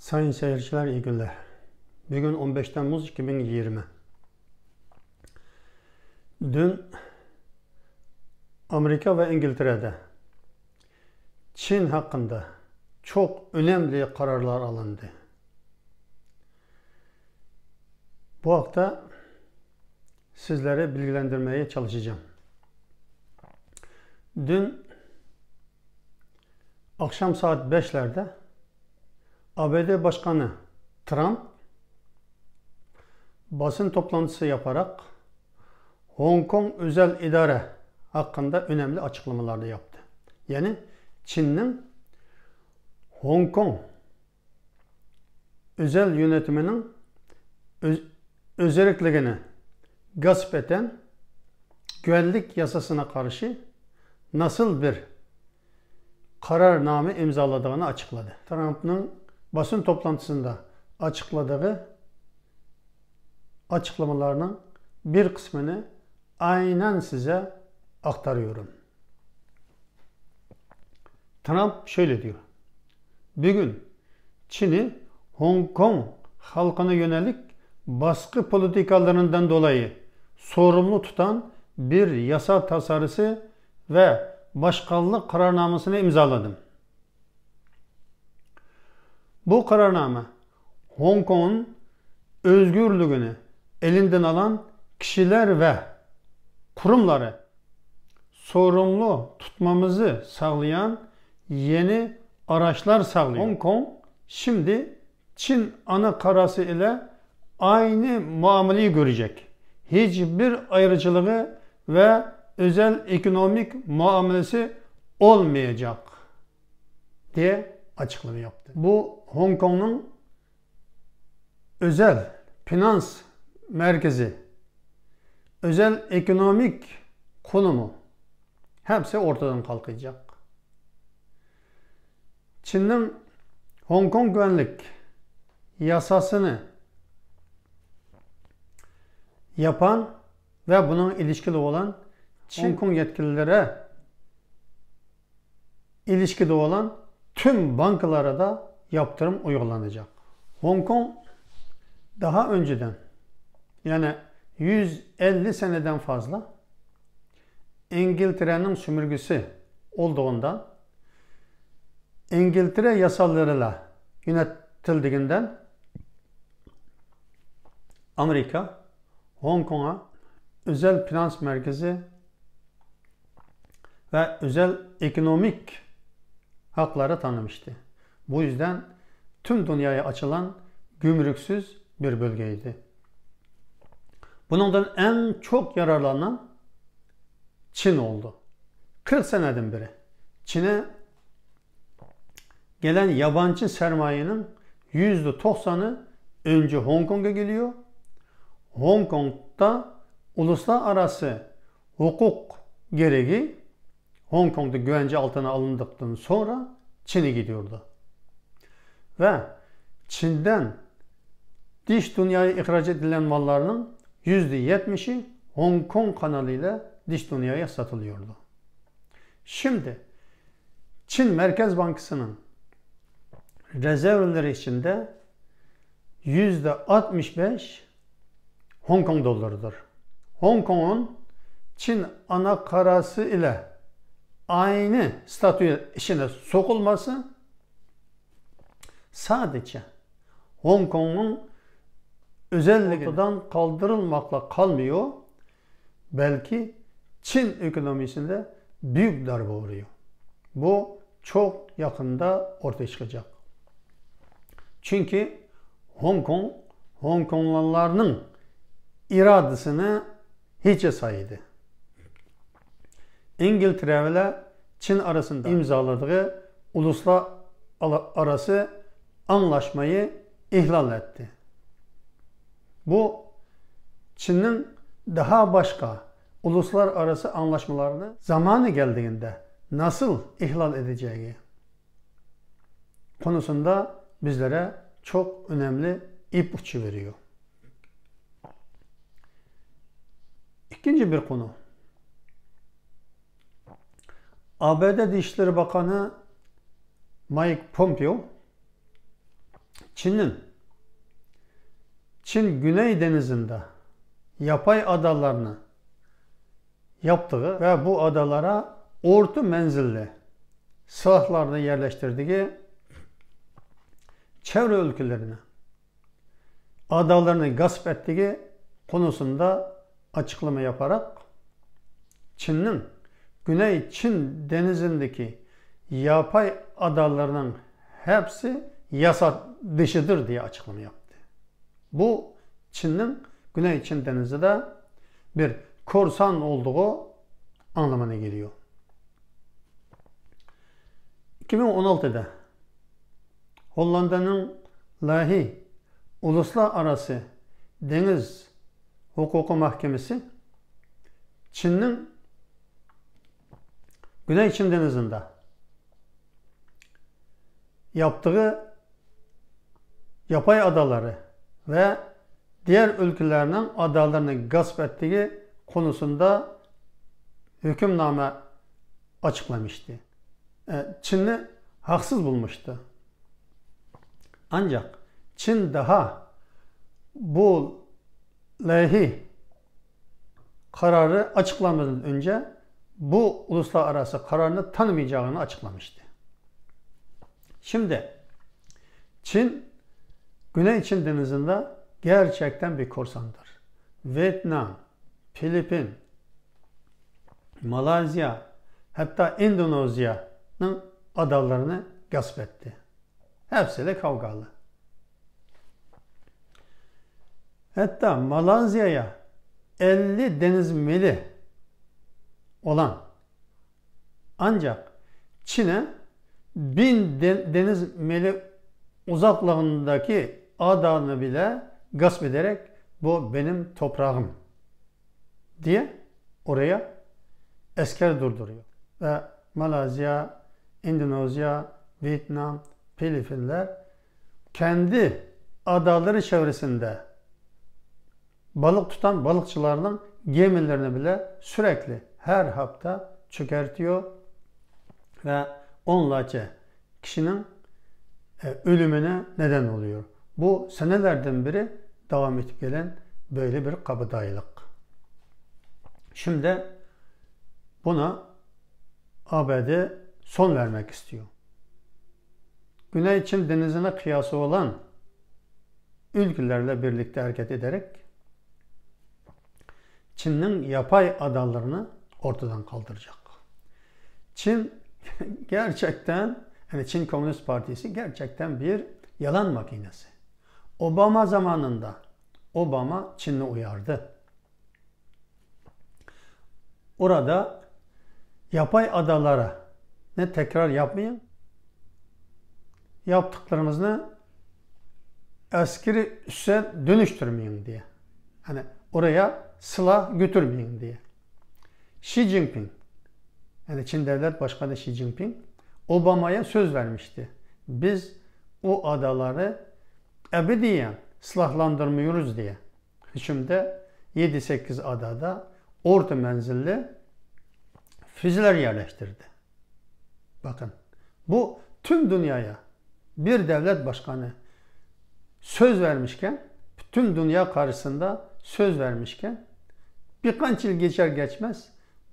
Sayın seyirciler, iyi günler. Bugün 15 Temmuz 2020. Dün Amerika ve İngiltere'de Çin hakkında çok önemli kararlar alındı. Bu hafta sizlere bilgilendirmeye çalışacağım. Dün akşam saat 5'lerde ABD Başkanı Trump basın toplantısı yaparak Hong Kong özel idare hakkında önemli açıklamalar yaptı. Yani Çin'in Hong Kong özel yönetiminin özelliklerini gasp eden güvenlik yasasına karşı nasıl bir kararname imzaladığını açıkladı. Trump'ın basın toplantısında açıkladığı açıklamalarının bir kısmını aynen size aktarıyorum. Trump şöyle diyor: bugün Çin'i Hong Kong halkına yönelik baskı politikalarından dolayı sorumlu tutan bir yasa tasarısı ve başkanlık kararnamesini imzaladım. Bu kararname Hong Kong'un özgürlüğünü elinden alan kişiler ve kurumları sorumlu tutmamızı sağlayan yeni araçlar sağlıyor. Hong Kong şimdi Çin ana karası ile aynı muameleyi görecek. Hiçbir ayrıcalığı ve özel ekonomik muamelesi olmayacak diye açıklama yaptı. Bu Hong Kong'un özel finans merkezi, özel ekonomik konumu hepsi ortadan kalkacak. Çin'in Hong Kong güvenlik yasasını yapan ve bunun ilişkili olan Hong Kong yetkililere ilişkili olan tüm bankalara da yaptırım uygulanacak. Hong Kong daha önceden, yani 150 seneden fazla İngiltere'nin sömürgesi olduğundan, İngiltere yasalarıyla yönetildiğinden Amerika Hong Kong'a özel finans merkezi ve özel ekonomik hakları tanımıştı. Bu yüzden tüm dünyaya açılan gümrüksüz bir bölgeydi. Bundan en çok yararlanan Çin oldu. 40 seneden beri Çin'e gelen yabancı sermayenin %90'ı önce Hong Kong'a geliyor. Hong Kong'da uluslararası hukuk gereği Hong Kong'da güvence altına alındıktan sonra Çin'e gidiyordu. Ve Çin'den dış dünyaya ihraç edilen mallarının %70'i Hong Kong kanalıyla dış dünyaya satılıyordu. Şimdi Çin Merkez Bankası'nın rezervleri içinde %65 Hong Kong dolarıdır. Hong Kong'un Çin ana karası ile aynı statüye içine sokulması sadece Hong Kong'un özelliğinden kaldırılmakla kalmıyor, belki Çin ekonomisinde büyük darbe uğruyor. Bu çok yakında ortaya çıkacak. Çünkü Hong Kong, Hong Kongluların iradesini hiçe saydı. İngiltere ile Çin arasında imzaladığı uluslararası anlaşmayı ihlal etti. Bu Çin'in daha başka uluslararası anlaşmalarını zamanı geldiğinde nasıl ihlal edeceği konusunda bizlere çok önemli ipucu veriyor. İkinci bir konu. ABD Dışişleri Bakanı Mike Pompeo Çin Güney Denizi'nde yapay adalarını yaptığı ve bu adalara orta menzilli silahlarını yerleştirdiği çevre ülkelerine adalarını gasp ettiği konusunda açıklama yaparak Çin'in Güney Çin Denizi'ndeki yapay adalarının hepsi yasa dışıdır diye açıklama yaptı. Bu Çin'in Güney Çin Denizi'de bir korsan olduğu anlamına geliyor. 2016'da Hollanda'nın Lahey Uluslararası Deniz Hukuku Mahkemesi Çin'in Güney Çin Denizi'nde yaptığı yapay adaları ve diğer ülkelerinin adalarını gasp ettiği konusunda hükümname açıklamıştı. Çin'i haksız bulmuştu. Ancak Çin daha bu Lahey kararı açıklamadan önce bu uluslararası kararını tanımayacağını açıklamıştı. Şimdi Çin, Güney Çin Denizi'nde gerçekten bir korsandır. Vietnam, Filipin, Malezya, hatta Endonezya'nın adalarını gasp etti. Hepsiyle kavgalı. Hatta Malezya'ya 50 deniz mili olan ancak Çin'e 1000 deniz mili uzaklığındaki adanı bile gasp ederek bu benim toprağım diye oraya asker durduruyor. Ve Malezya, Endonezya, Vietnam, Filipinler kendi adaları çevresinde balık tutan balıkçılarının gemilerini bile sürekli her hafta çökertiyor ve onlarca kişinin ölümüne neden oluyor. Bu senelerden beri devam edip gelen böyle bir kabadayılık. Şimdi buna ABD son vermek istiyor. Güney Çin Denizi'ne kıyası olan ülkelerle birlikte hareket ederek Çin'in yapay adalarını ortadan kaldıracak. Çin gerçekten, yani Çin Komünist Partisi gerçekten bir yalan makinesi. Obama zamanında Obama Çin'i uyardı. Orada yapay adalara ne tekrar yapmayın, yaptıklarımızı askeri üsse dönüştürmeyin diye. Hani oraya silah götürmeyin diye. Xi Jinping, yani Çin Devlet Başkanı Xi Jinping Obama'ya söz vermişti. Biz o adaları ebediyen silahlandırmıyoruz diye. Şimdi 7-8 adada orta menzilli füzeler yerleştirdi. Bakın, bu tüm dünyaya bir devlet başkanı söz vermişken, tüm dünya karşısında söz vermişken birkaç yıl geçer geçmez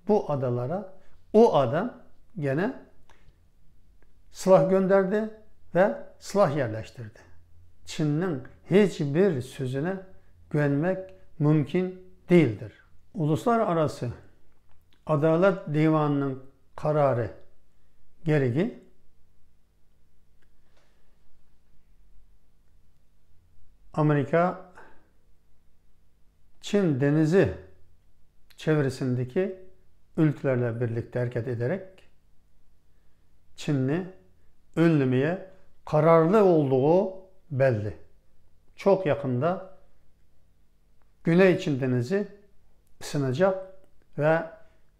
bu adalara o adam gene silah gönderdi ve silah yerleştirdi. Çin'in hiçbir sözüne güvenmek mümkün değildir. Uluslararası Adalet Divanı'nın kararı gereği Amerika Çin Denizi çevresindeki ülkelerle birlikte hareket ederek Çin'i önlemeye kararlı olduğu belli. Çok yakında Güney Çin Denizi ısınacak ve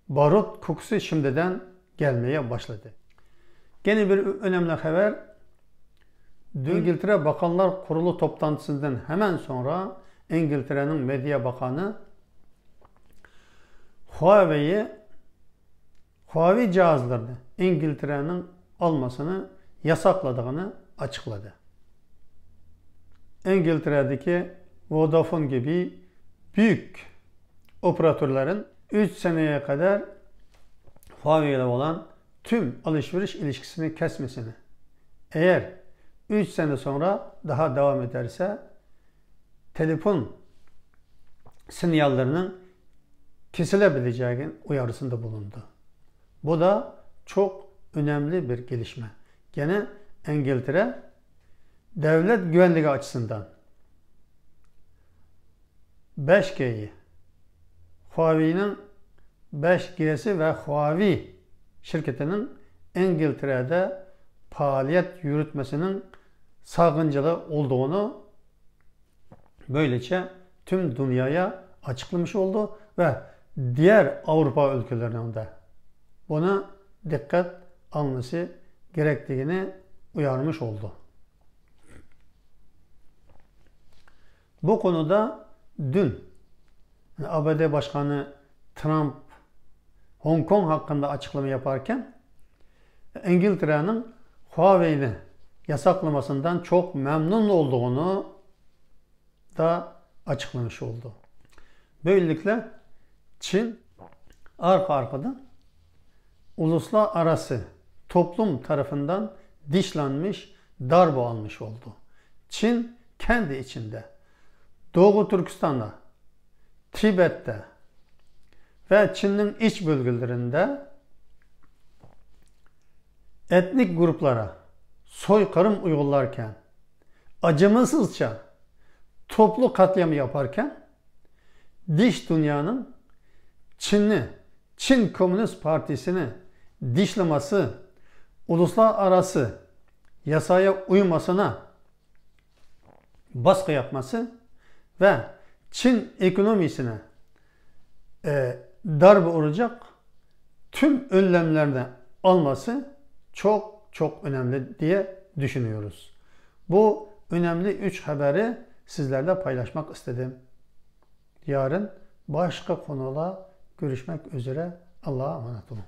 barut kokusu şimdiden gelmeye başladı. Yine bir önemli haber. İngiltere Bakanlar Kurulu toplantısından hemen sonra İngiltere'nin Medya Bakanı Huawei cihazlarını İngiltere'nin almasını yasakladığını açıkladı. İngiltere'deki Vodafone gibi büyük operatörlerin 3 seneye kadar Huawei ile olan tüm alışveriş ilişkisini kesmesini, eğer 3 sene sonra daha devam ederse telefon sinyallerinin kesilebileceği uyarısında bulundu. Bu da çok önemli bir gelişme. Gene İngiltere devlet güvenliği açısından 5G'yi, Huawei'nin 5G'si ve Huawei şirketinin İngiltere'de faaliyet yürütmesinin sakıncalı olduğunu böylece tüm dünyaya açıklamış oldu ve diğer Avrupa ülkelerinin de buna dikkat alması gerektiğini uyarmış oldu. Bu konuda dün ABD Başkanı Trump Hong Kong hakkında açıklama yaparken İngiltere'nin Huawei'ni yasaklamasından çok memnun olduğunu da açıklamış oldu. Böylelikle Çin arka arkadan uluslararası toplum tarafından dışlanmış, darbe almış oldu. Çin kendi içinde Doğu Türkistan'da, Tibet'te ve Çin'in iç bölgelerinde etnik gruplara soykırım uygularken, acımasızca toplu katliam yaparken dış dünyanın Çin Komünist Partisi'ni dışlaması, uluslararası yasaya uymasına baskı yapması ve Çin ekonomisine darbe olacak tüm önlemlerini alması çok önemli diye düşünüyoruz. Bu önemli 3 haberi sizlerle paylaşmak istedim. Yarın başka konuda görüşmek üzere. Allah'a emanet olun.